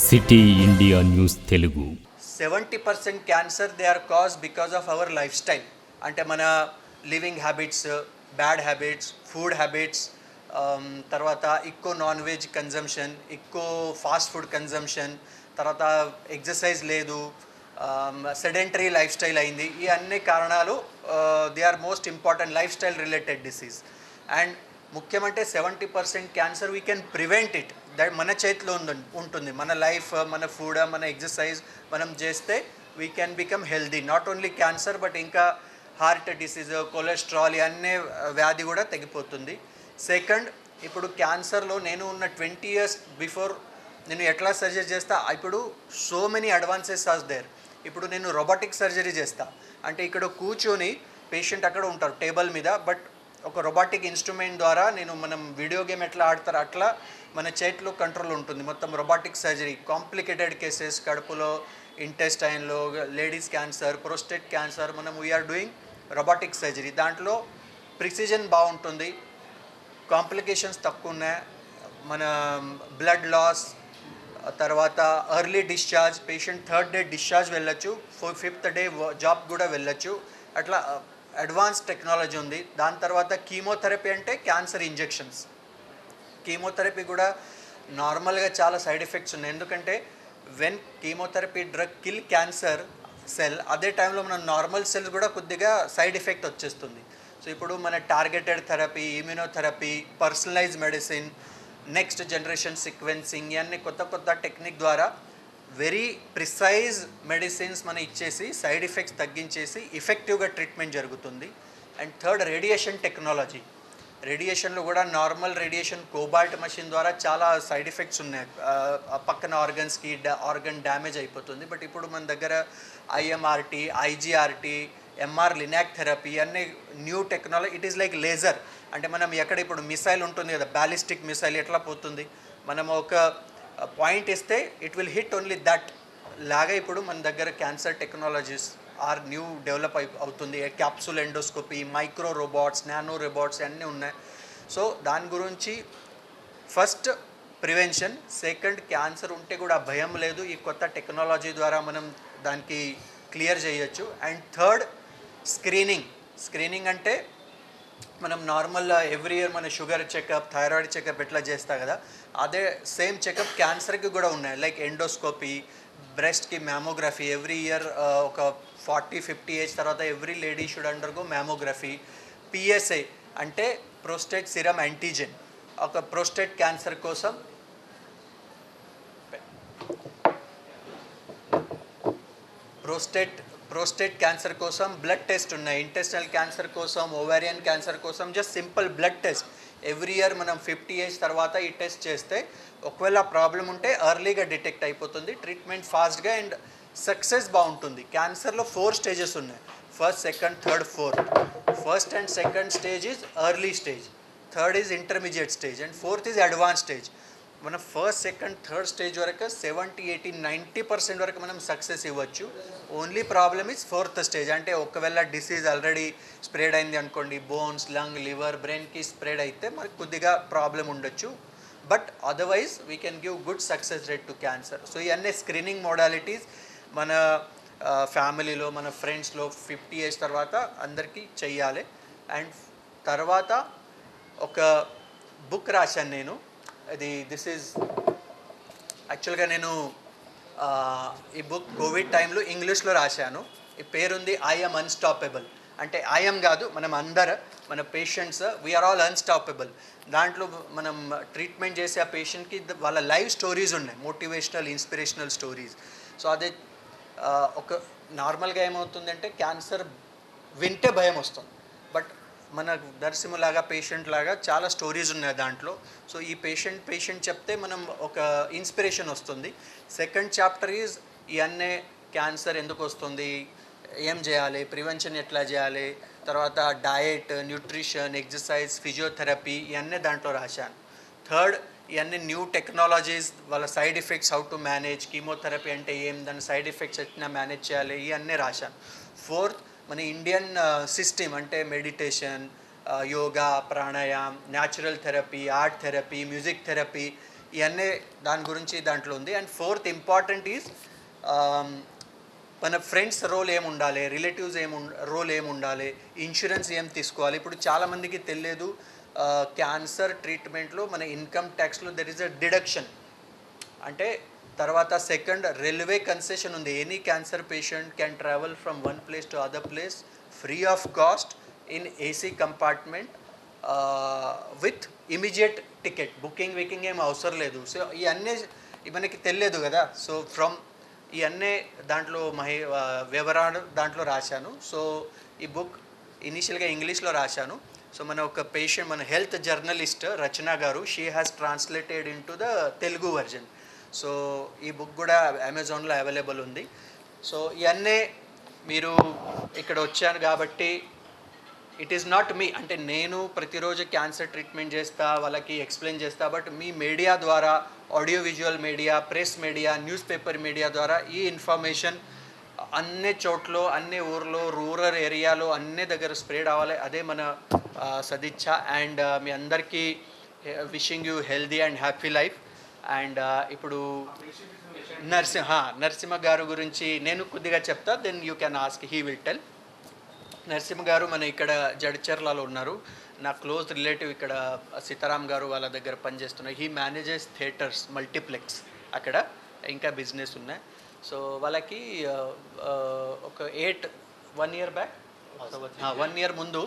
City India news Telugu 70% cancer they are cause because of our lifestyle. అంటే మన living habits, bad habits, food habits, తర్వాత ఎక్కువ non veg consumption, ఎక్కువ fast food consumption, తర్వాత exercise లేదు, sedentary lifestyle అయింది. ఈ అన్ని కారణాలు they are most important lifestyle related disease. And ముఖ్యమంటే 70% cancer we can prevent it. That మన చేతిలో ఉంటుంది. మన లైఫ్, మన ఫుడ్, మన ఎక్సర్సైజ్ మనం చేస్తే we can become healthy. Not only cancer but ఇంకా హార్ట్ డిసీజ్, కొలెస్ట్రాల్ అన్నీ వ్యాధి కూడా తగ్గిపోతుంది. సెకండ్, ఇప్పుడు క్యాన్సర్లో నేను ఉన్న 20 years బిఫోర్ నేను ఎట్లా సర్జరీ చేస్తా, ఇప్పుడు so many advances are there. ఇప్పుడు నేను రోబోటిక్ సర్జరీ చేస్తా. అంటే ఇక్కడ కూర్చొని పేషెంట్ అక్కడ ఉంటారు టేబుల్ మీద, బట్ ఒక రోబోటిక్ ఇన్స్ట్రుమెంట్ ద్వారా మనం వీడియో గేమ్ ఎట్లా ఆడతారో అట్లా మన చేతిలో కంట్రోల్ ఉంటుంది. మొత్తం రోబోటిక్ సర్జరీ, కాంప్లికేటెడ్ కేసెస్, కడుపులో, ఇంటెస్టైన్లో, లేడీస్ క్యాన్సర్, ప్రోస్టేట్ క్యాన్సర్, మనం వీఆర్ డూయింగ్ రోబోటిక్ సర్జరీ. దాంట్లో ప్రిసిజన్ బాగుంటుంది, కాంప్లికేషన్స్ తక్కువ ఉన్నాయి, మన బ్లడ్ లాస్, తర్వాత early discharge, patient 3rd day discharge వెళ్ళొచ్చు, 5th day జాబ్ కూడా వెళ్ళొచ్చు. అట్లా అడ్వాన్స్ టెక్నాలజీ ఉంది. దాని తర్వాత కీమోథెరపీ, అంటే క్యాన్సర్ ఇంజెక్షన్స్. కీమోథెరపీ కూడా నార్మల్గా చాలా సైడ్ ఎఫెక్ట్స్ ఉన్నాయి. ఎందుకంటే when chemotherapy drug kill cancer cell, అదే టైంలో మన నార్మల్ సెల్స్ కూడా కొద్దిగా సైడ్ ఎఫెక్ట్ వచ్చేస్తుంది. సో ఇప్పుడు మన targeted therapy, immunotherapy, personalize medicine, next generation sequencing, ఇవన్నీ కొత్త కొత్త టెక్నిక్ ద్వారా వెరీ ప్రిసైజ్ మెడిసిన్స్ మనం ఇచ్చేసి సైడ్ ఎఫెక్ట్స్ తగ్గించేసి ఎఫెక్టివ్గా ట్రీట్మెంట్ జరుగుతుంది. And third, radiation technology. రేడియేషన్లో కూడా నార్మల్ రేడియేషన్, కోబాల్ట్ మషిన్ ద్వారా చాలా సైడ్ ఎఫెక్ట్స్ ఉన్నాయి. పక్కన ఆర్గన్స్కి ఆర్గన్ డ్యామేజ్ అయిపోతుంది. బట్ ఇప్పుడు మన దగ్గర IMRT, IGRT, MR linac therapy అన్నీ new technology. It is like laser. అంటే మనం ఎక్కడ ఇప్పుడు మిసైల్ ఉంటుంది కదా, బ్యాలిస్టిక్ మిసైల్ ఎట్లా పోతుంది, మనం ఒక పాయింట్ ఇస్తే it will hit only that లాగా ఇప్పుడు మన దగ్గర cancer technologies are new develop అవుతుంది. Capsule endoscopy, micro robots, nano robots అన్నీ ఉన్నాయి. సో దాని గురించి ఫస్ట్ ప్రివెన్షన్, సెకండ్ క్యాన్సర్ ఉంటే కూడా భయం లేదు, ఈ కొత్త టెక్నాలజీ ద్వారా మనం దానికి క్లియర్ చేయొచ్చు. అండ్ థర్డ్, స్క్రీనింగ్ అంటే మనం నార్మల్ ఎవ్రీ ఇయర్ మన షుగర్ చెకప్, థైరాయిడ్ చెకప్ ఎట్లా చేస్తా కదా, అదే సేమ్ చెకప్ క్యాన్సర్కి కూడా ఉన్నాయి. లైక్ ఎండోస్కోపీ, బ్రెస్ట్కి మ్యామోగ్రఫీ. ఎవ్రీ ఇయర్ ఒక 40-50 ఏజ్ తర్వాత every lady should undergo mammography. PSA అంటే ప్రోస్టేట్ సిరమ్ యాంటీజెన్, ఒక ప్రోస్టేట్ క్యాన్సర్ కోసం. ప్రోస్టేట్ క్యాన్సర్ కోసం బ్లడ్ టెస్ట్ ఉన్నాయి. ఇంటెస్టైనల్ క్యాన్సర్ కోసం, ఓవేరియన్ క్యాన్సర్ కోసం just simple blood test. Every year మనం 50 ఏజ్ తర్వాత ఈ టెస్ట్ చేస్తే ఒకవేళ ప్రాబ్లం ఉంటే ఎర్లీగా డిటెక్ట్ అయిపోతుంది, ట్రీట్మెంట్ ఫాస్ట్గా అండ్ సక్సెస్ బాగుంటుంది. క్యాన్సర్లో 4 stages ఉన్నాయి. First, second, third, fourth. First and second stage is early stage, third is intermediate stage and fourth is advance stage. మనం ఫస్ట్, సెకండ్, థర్డ్ స్టేజ్ వరకు 70, 80, 90% వరకు మనం సక్సెస్ ఇవ్వచ్చు. Only problem is 4th stage. అంటే ఒకవేళ disease already spread అయింది అనుకోండి, bones, lung, liver, బ్రెయిన్కి స్ప్రెడ్ అయితే మనకు కొద్దిగా ప్రాబ్లం ఉండొచ్చు. But otherwise we can give good success rate to cancer. So ఇవన్నీ స్క్రీనింగ్ మోడాలిటీస్ మన ఫ్యామిలీలో, మన ఫ్రెండ్స్లో 50 ఏజ్ తర్వాత అందరికీ చెయ్యాలి. అండ్ తర్వాత ఒక బుక్ రాశాను నేను. దిస్ ఈజ్ యాక్చువల్గా నేను ఈ బుక్ కోవిడ్ టైంలో ఇంగ్లీష్లో రాశాను. ఈ పేరుంది ఐఎమ్ అన్స్టాపబుల్. అంటే ఐఎమ్ కాదు, మన పేషెంట్స్ వీఆర్ ఆల్ అన్స్టాపబుల్. దాంట్లో మనం ట్రీట్మెంట్ చేసే ఆ పేషెంట్కి వాళ్ళ లైఫ్ స్టోరీస్ ఉన్నాయి, మోటివేషనల్, ఇన్స్పిరేషనల్ స్టోరీస్. సో అదే ఒక నార్మల్గా ఏమవుతుందంటే క్యాన్సర్ వింటే భయం వస్తుంది, బట్ మన నరసింహలాగా, పేషెంట్ లాగా చాలా స్టోరీస్ ఉన్నాయి దాంట్లో. సో ఈ పేషెంట్ చెప్తే మనం ఒక ఇన్స్పిరేషన్ వస్తుంది. సెకండ్ చాప్టర్ ఈజ్ ఇవన్నీ క్యాన్సర్ ఎందుకు వస్తుంది, ఏం చేయాలి, ప్రివెన్షన్ ఎట్లా చేయాలి, తర్వాత డయట్, న్యూట్రిషన్, ఎక్సర్సైజ్, ఫిజియోథెరపీ, ఇవన్నీ దాంట్లో రాశాను. థర్డ్, ఇవన్నీ న్యూ టెక్నాలజీస్, వాళ్ళ side effects, how to manage, chemotherapy అంటే ఏం, దాని సైడ్ ఎఫెక్ట్స్ ఎట్లా మేనేజ్ చేయాలి, ఇవన్నీ రాశాను. ఫోర్త్, మన ఇండియన్ సిస్టమ్ అంటే meditation, yoga, pranayam, natural therapy, art therapy, music therapy, ఇవన్నీ దాని గురించి దాంట్లో ఉంది. అండ్ ఫోర్త్ ఇంపార్టెంట్ ఈజ్ మన ఫ్రెండ్స్ రోల్ ఏమి ఉండాలి, రిలేటివ్స్ రోల్ ఏమి ఉండాలి, ఇన్సూరెన్స్ ఏం తీసుకోవాలి. ఇప్పుడు చాలామందికి తెలియదు, క్యాన్సర్ ట్రీట్మెంట్లో మన ఇన్కమ్ ట్యాక్స్లో దెర్ ఇస్ అ డిడక్షన్. అంటే తర్వాత సెకండ్ రైల్వే కన్సెషన్ ఉంది. Any cancer patient can travel from one place to other place free of cost in AC compartment with immediate ticket. Booking ఏం అవసరం లేదు. సో ఇవన్నీ మనకి తెలియదు కదా. సో ఫ్రమ్ ఇవన్నీ దాంట్లో వివరాలు దాంట్లో రాశాను. సో ఈ బుక్ ఇనీషియల్గా ఇంగ్లీష్లో రాశాను. సో ఒక పేషెంట్, మన హెల్త్ జర్నలిస్ట్ రచన గారు, she has translated in to the Telugu version. So ఈ బుక్ కూడా అమెజాన్లో అవైలబుల్ ఉంది. సో ఇవన్నీ మీరు ఇక్కడ వచ్చాను కాబట్టి ఇట్ ఈస్ నాట్ మీ, అంటే నేను ప్రతిరోజు క్యాన్సర్ ట్రీట్మెంట్ చేస్తా, వాళ్ళకి ఎక్స్ప్లెయిన్ చేస్తా. బట్ మీ మీడియా ద్వారా, audio visual media, press media, news paper media ద్వారా ఈ ఇన్ఫర్మేషన్ అన్ని చోట్ల, అన్ని ఊర్లో, రూరల్ ఏరియాలో అన్ని దగ్గర స్ప్రెడ్ అవ్వాలి. అదే మన సదిచ్ఛ. అండ్ మీ అందరికీ wishing you healthy and happy life. And ఇప్పుడు నరసింహ గారు గురించి నేను కొద్దిగా చెప్తా, then you can ask, he will tell. Narasimha garu మన ఇక్కడ జడ్చర్లలో ఉన్నారు. నా క్లోజ్ రిలేటివ్ ఇక్కడ సీతారాం గారు వాళ్ళ దగ్గర పనిచేస్తున్నారు. హీ మేనేజెస్ థియేటర్స్, మల్టీప్లెక్స్ అక్కడ, ఇంకా బిజినెస్ ఉన్నాయి. సో వాళ్ళకి ఒక 1 year బ్యాక్, 1 year ముందు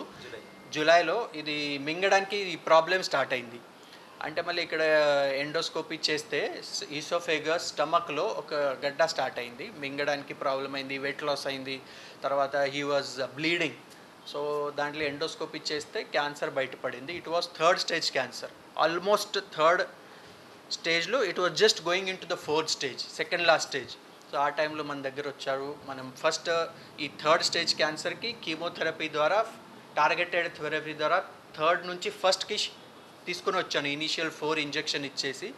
జూలైలో ఇది మింగడానికి ఈ ప్రాబ్లం స్టార్ట్ అయింది. అంటే మళ్ళీ ఇక్కడ ఎండోస్కోపీ చేస్తే ఈసోఫేగస్, స్టమక్లో ఒక గడ్డ స్టార్ట్ అయింది, మింగడానికి ప్రాబ్లం అయింది, వెయిట్ లాస్ అయింది. తర్వాత హీ వాజ్ బ్లీడింగ్. సో దాంట్లో ఎండోస్కోపీ చేస్తే క్యాన్సర్ బయటపడింది. It was 3rd stage cancer. Almost 3rd స్టేజ్లో it was just going in to the 4th stage, second last stage. So ఆ టైంలో మన దగ్గర వచ్చారు. మనం ఫస్ట్ ఈ 3rd stage క్యాన్సర్కి కీమోథెరపీ ద్వారా, టార్గెటెడ్ థెరపీ ద్వారా 3rd నుంచి 1stకి తీసుకుని వచ్చాను. ఇనీషియల్ 4 ఇంజెక్షన్ ఇచ్చేసి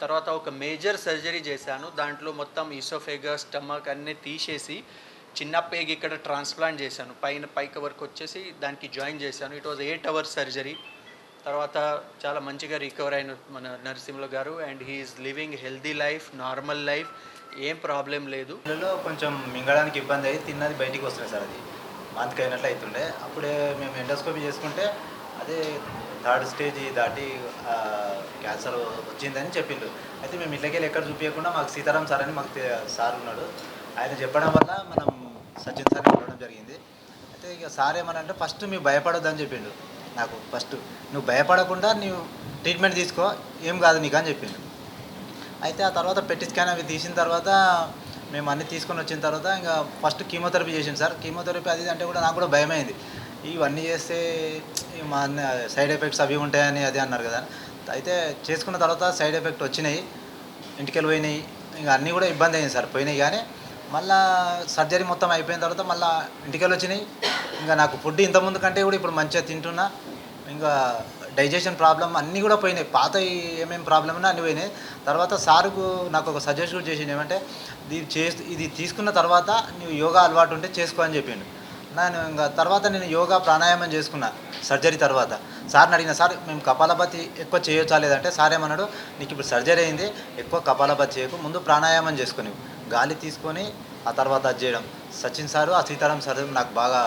తర్వాత ఒక మేజర్ సర్జరీ చేశాను. దాంట్లో మొత్తం ఈసోఫేగస్, స్టమక్ అన్నీ తీసేసి చిన్న పేగ్ ఇక్కడ ట్రాన్స్ప్లాంట్ చేశాను. పైకి వరకు వచ్చేసి దానికి జాయిన్ చేశాను. It was 8 hours surgery. తర్వాత చాలా మంచిగా రికవర్ అయిన మన నరసింహ గారు. And he is living healthy life, normal life, ఏం ప్రాబ్లం లేదు. పిల్లలు కొంచెం మింగడానికి ఇబ్బంది అయ్యి తిన్నది బయటికి వస్తుంది సార్, అది వాంతికి అయినట్లు అవుతుండే. అప్పుడే మేము ఎండోస్కోపీ చేసుకుంటే అదే 3rd stage దాటి క్యాన్సర్ వచ్చిందని చెప్పిండు. అయితే మేము ఇళ్ళకెళ్ళి ఎక్కడ చూపించకుండా మాకు సీతారాం సార్ అని మాకు సార్ ఉన్నాడు, ఆయన చెప్పడం వల్ల మనం సచిన్ సార్ ఉండడం జరిగింది. అయితే ఇక సార్ ఏమనంటే ఫస్ట్ మీరు భయపడొద్దని చెప్పిండు నాకు. ఫస్ట్ నువ్వు భయపడకుండా నువ్వు ట్రీట్మెంట్ తీసుకో, ఏం కాదు నీకు అని చెప్పిండు. అయితే ఆ తర్వాత పెట్టి స్కాన్ అవి తీసిన తర్వాత మేము అన్నీ తీసుకొని వచ్చిన తర్వాత ఇంకా ఫస్ట్ కీమోథెరపీ చేసింది సార్. కీమోథెరపీ అది అంటే కూడా నాకు కూడా భయమైంది. ఇవన్నీ చేస్తే మా సైడ్ ఎఫెక్ట్స్ అవి ఉంటాయని అది అన్నారు కదా. అయితే చేసుకున్న తర్వాత సైడ్ ఎఫెక్ట్ వచ్చినాయి, ఇంటికెళ్ళి పోయినాయి, ఇంకా అన్నీ కూడా ఇబ్బంది అయింది సార్. పోయినాయి కానీ మళ్ళీ సర్జరీ మొత్తం అయిపోయిన తర్వాత మళ్ళీ ఇంటికెళ్ళి వచ్చినాయి. ఇంకా నాకు ఫుడ్ ఇంతకుముందు కంటే కూడా ఇప్పుడు మంచిగా తింటున్నా. ఇంకా డైజెషన్ ప్రాబ్లం అన్నీ కూడా పోయినాయి. పాత ఏమేమి ప్రాబ్లం ఉన్నా అన్నీ పోయినాయి. తర్వాత సార్కు నాకు ఒక సజెస్ట్ కూడా చేసిండు, ఏమంటే ఇది తీసుకున్న తర్వాత నువ్వు యోగా అలవాటు ఉంటే చేసుకో అని చెప్పిండు. నేను ఇంకా తర్వాత నేను యోగా ప్రాణాయామం చేసుకున్నా సర్జరీ తర్వాత. సార్ని అడిగిన, సార్ మేము కపాలభాతి ఎక్కువ చేయొచ్చా లేదంటే సార్ ఏమన్నాడు, నీకు ఇప్పుడు సర్జరీ అయింది, ఎక్కువ కపాలభాతి చేయకు, ముందు ప్రాణాయామం చేసుకుని గాలి తీసుకొని ఆ తర్వాత అది చేయడం. సచిన్ సారు, ఆ సీతారాం సార్ నాకు బాగా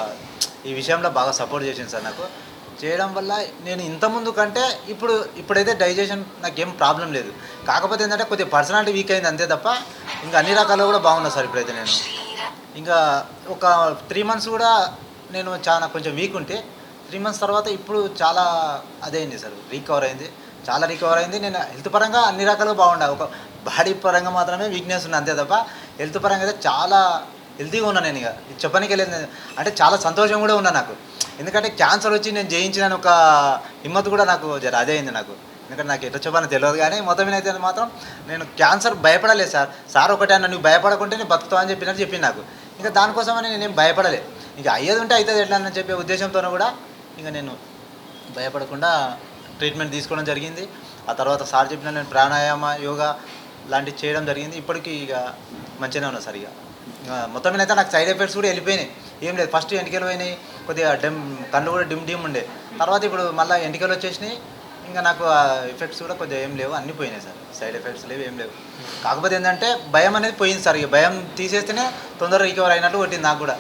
ఈ విషయంలో బాగా సపోర్ట్ చేసింది సార్. నాకు చేయడం వల్ల నేను ఇంతకుముందు కంటే ఇప్పుడైతే డైజెషన్ నాకేం ప్రాబ్లం లేదు. కాకపోతే ఏంటంటే కొద్దిగా పర్సనాలిటీ వీక్ అయింది అంతే తప్ప ఇంకా అన్ని రకాలుగా కూడా బాగున్నా సార్. ఇప్పుడైతే నేను ఇంకా ఒక 3 months కూడా నేను చాలా కొంచెం వీక్ ఉంటే 3 months తర్వాత ఇప్పుడు చాలా అదైంది సార్, రికవర్ అయింది, చాలా రికవర్ అయింది. నేను హెల్త్ పరంగా అన్ని రకాలుగా బాగుండా. ఒక బాడీ పరంగా మాత్రమే వీక్నెస్ ఉంది అంతే తప్ప హెల్త్ పరంగా అయితే చాలా హెల్తీగా ఉన్నాను. నేను ఇక చెప్పడానికి వెళ్ళేది అంటే చాలా సంతోషం కూడా ఉన్నా నాకు. ఎందుకంటే క్యాన్సర్ వచ్చి నేను జయించిన ఒక హిమ్మత్ కూడా నాకు అదే అయింది నాకు. ఎందుకంటే నాకు ఎట్లా చెప్పాలని తెలియదు కానీ మొత్తం మీద అయితే మాత్రం నేను క్యాన్సర్ భయపడలేదు సార్. సార్ ఒకటే అన్న, నువ్వు భయపడకుంటే నేను బతుకుతావు అని చెప్పినట్టు చెప్పింది నాకు. ఇంకా దానికోసమని నేనేం భయపడలే. ఇక అయ్యేది ఉంటే అవుతుంది ఎట్లా అని చెప్పే ఉద్దేశంతోనే కూడా ఇంకా నేను భయపడకుండా ట్రీట్మెంట్ తీసుకోవడం జరిగింది. ఆ తర్వాత సార్ చెప్పిన నేను ప్రాణాయామ, యోగా లాంటివి చేయడం జరిగింది. ఇప్పటికీ ఇక మంచిగానే ఉన్నా సార్. ఇక మొత్తం మీద అయితే నాకు సైడ్ ఎఫెక్ట్స్ కూడా వెళ్ళిపోయినాయి. ఏం లేదు, ఫస్ట్ ఎంటికలు పోయినాయి, కొద్దిగా కళ్ళు కూడా డిమ్ ఉండే. తర్వాత ఇప్పుడు మళ్ళీ ఎంటికలు వచ్చేసినాయి. ఇంకా నాకు ఆ ఎఫెక్ట్స్ కూడా కొంచెం ఏం లేవు, అన్నీ పోయినాయి సార్. సైడ్ ఎఫెక్ట్స్ లేవు, ఏం లేవు. కాకపోతే ఏంటంటే భయం అనేది పోయింది సార్. ఇక భయం తీసేస్తేనే తొందరగా రికవర్ అయినట్టు కొట్టింది నాకు కూడా.